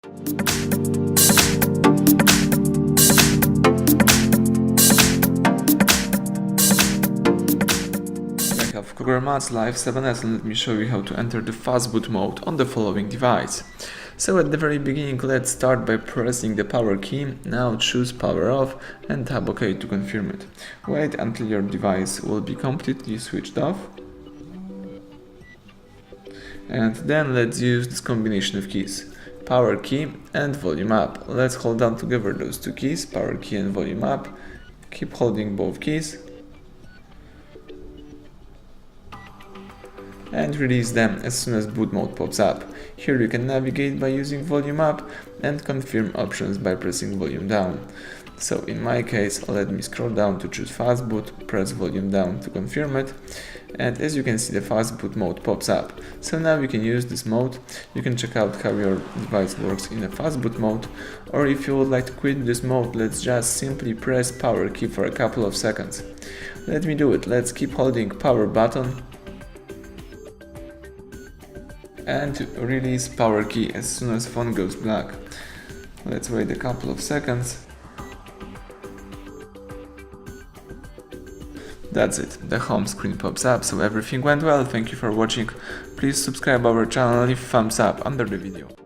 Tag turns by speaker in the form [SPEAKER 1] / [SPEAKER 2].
[SPEAKER 1] I have KRUGER Matz Live 7S, and let me show you how to enter the Fastboot mode on the following device. So at the very beginning, let's start by pressing the power key. Now choose power off and tap OK to confirm it. Wait until your device will be completely switched off. And then let's use this combination of keys, power key and volume up. Let's hold down together those two keys, power key and volume up. Keep holding both keys and release them as soon as boot mode pops up. Here you can navigate by using volume up and confirm options by pressing volume down. So in my case, let me scroll down to choose Fastboot, press volume down to confirm it, and as you can see, the Fastboot mode pops up. So now you can use this mode. You can check out how your device works in a Fastboot mode, or if you would like to quit this mode, let's just simply press power key for a couple of seconds. Let me do it. Let's keep holding power button and release power key as soon as phone goes black. Let's wait a couple of seconds. That's it, the home screen pops up, so everything went well. Thank you for watching. Please subscribe our channel and leave thumbs up under the video.